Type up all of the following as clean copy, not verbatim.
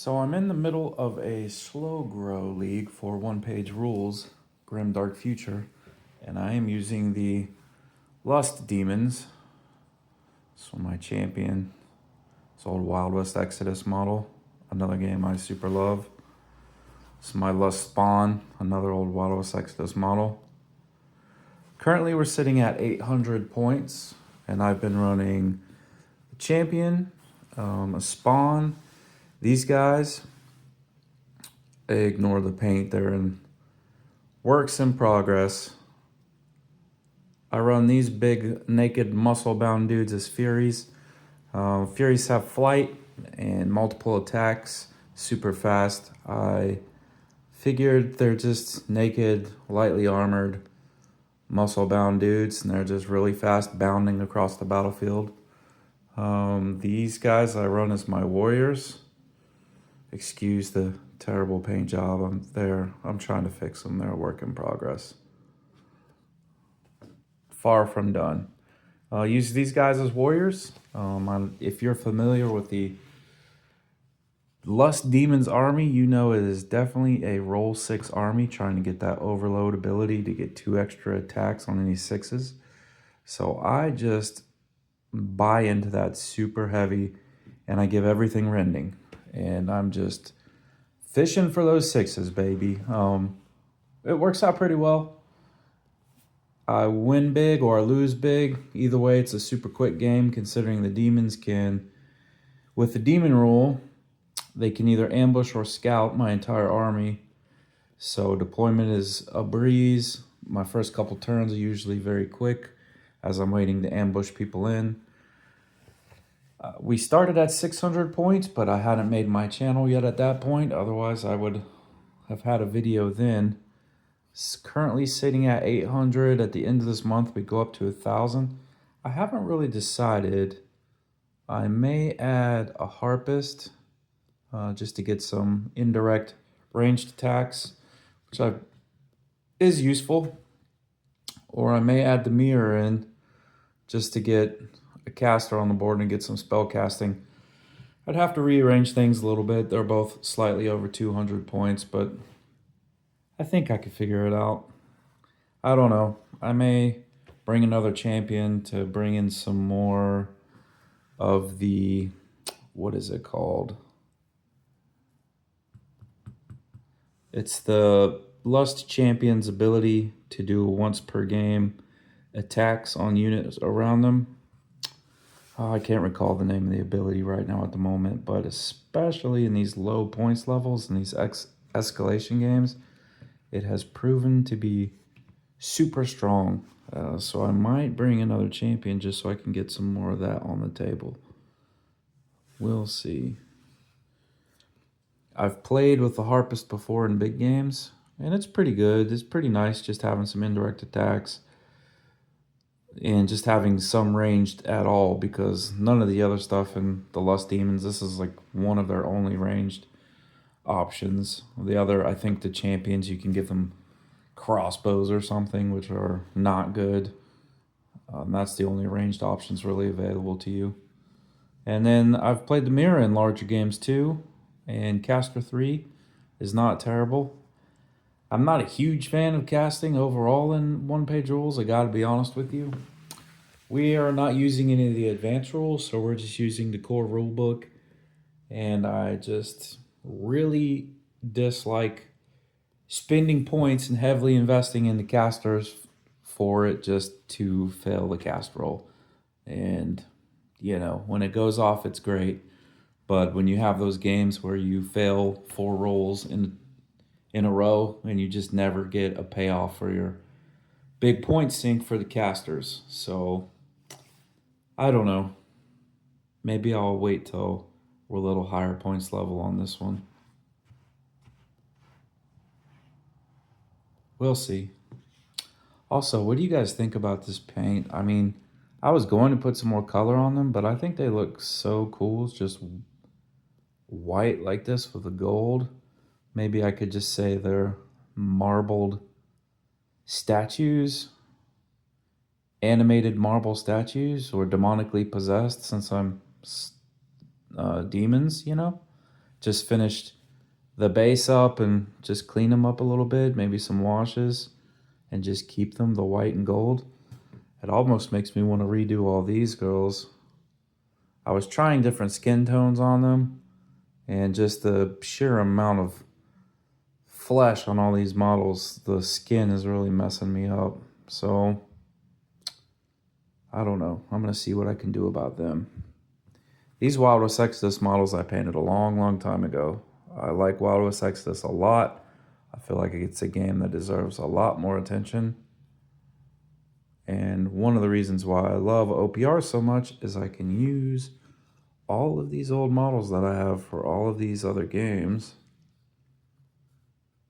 So I'm in the middle of a slow grow league for one-page rules, Grimdark Future, and I am using the Lust Demons. So my champion, it's old Wild West Exodus model, another game I super love. This is my Lust Spawn, another old Wild West Exodus model. Currently we're sitting at 800 points, and I've been running a champion, a spawn. These guys, ignore the paint, they're in works in progress. I run these big naked muscle bound dudes as Furies. Furies have flight and multiple attacks, super fast. I figured they're just naked, lightly armored, muscle bound dudes, and they're just really fast bounding across the battlefield. These guys I run as my warriors. Excuse the terrible paint job. I'm trying to fix them. They're a work in progress. Far from done. Use these guys as warriors. If you're familiar with the Lust Demons army, you know it is definitely a roll 6 army trying to get that overload ability to get 2 extra attacks on any 6s. So I just buy into that super heavy and I give everything rending. And I'm just fishing for those 6s, baby. It works out pretty well. I win big or I lose big. Either way, it's a super quick game considering the demons can, with the demon rule, they can either ambush or scout my entire army. So deployment is a breeze. My first couple turns are usually very quick as I'm waiting to ambush people in. We started at 600 points, but I hadn't made my channel yet at that point. Otherwise, I would have had a video then. It's currently sitting at 800. At the end of this month, we go up to 1,000. I haven't really decided. I may add a harpist just to get some indirect ranged attacks, which is useful. Or I may add the mirror in just to get a caster on the board and get some spell casting. I'd have to rearrange things a little bit. They're both slightly over 200 points, but I think I could figure it out. I don't know. I may bring another champion to bring in some more of the, what is it called? It's the Lust Champion's ability to do once per game attacks on units around them. I can't recall the name of the ability right now at the moment, but especially in these low points levels and these escalation games, it has proven to be super strong. So I might bring another champion just so I can get some more of that on the table. We'll see. I've played with the Harpist before in big games, and it's pretty good. It's pretty nice just having some indirect attacks and just having some ranged at all, because none of the other stuff in the Lust Demons, this is like one of their only ranged options. The other, I think the champions, you can give them crossbows or something, which are not good. That's the only ranged options really available to you. And then I've played the mirror in larger games too, and caster 3 is not terrible. I'm not a huge fan of casting overall in one-page rules, I gotta be honest with you. We are not using any of the advanced rules, so we're just using the core rule book. And I just really dislike spending points and heavily investing in the casters for it just to fail the cast roll. And, you know, when it goes off, it's great. But when you have those games where you fail 4 rolls in a row and you just never get a payoff for your big point sink for the casters. So, I don't know. Maybe I'll wait till we're a little higher points level on this one. We'll see. Also, what do you guys think about this paint? I mean, I was going to put some more color on them, but I think they look so cool. It's just white like this with the gold. Maybe I could just say they're marbled statues, animated marble statues, or demonically possessed, since I'm demons, you know? Just finished the base up and just clean them up a little bit, maybe some washes, and just keep them the white and gold. It almost makes me want to redo all these girls. I was trying different skin tones on them, and just the sheer amount of flesh on all these models, the skin is really messing me up. So I don't know. I'm going to see what I can do about them. These Wild West Exodus models I painted a long time ago. I like Wild West Exodus a lot. I feel like it's a game that deserves a lot more attention. And one of the reasons why I love OPR so much is I can use all of these old models that I have for all of these other games.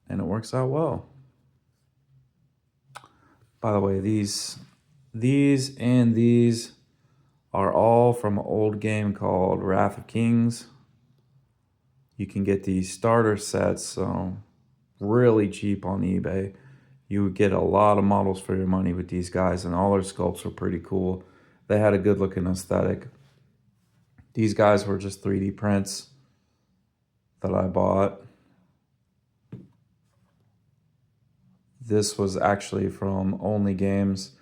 And it works out well. By the way, these and these are all from an old game called Wrath of Kings. You can get these starter sets really cheap on eBay. You would get a lot of models for your money with these guys, and all their sculpts were pretty cool. They had a good looking aesthetic. These guys were just 3D prints that I bought. This was actually from Only Games.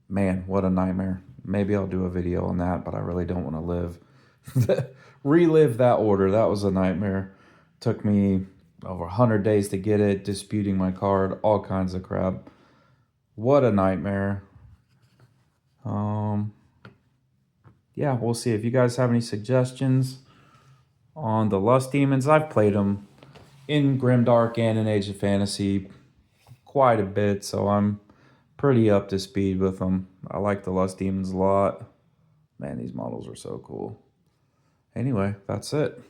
Man, what a nightmare. Maybe I'll do a video on that, but I really don't want to relive that order. That was a nightmare. Took me over 100 days to get it, disputing my card, all kinds of crap. What a nightmare. Yeah, we'll see. If you guys have any suggestions on the Lust Demons, I've played them in Grimdark and in Age of Fantasy quite a bit, so I'm pretty up to speed with them. I like the Lust Demons a lot. Man, these models are so cool. Anyway, that's it.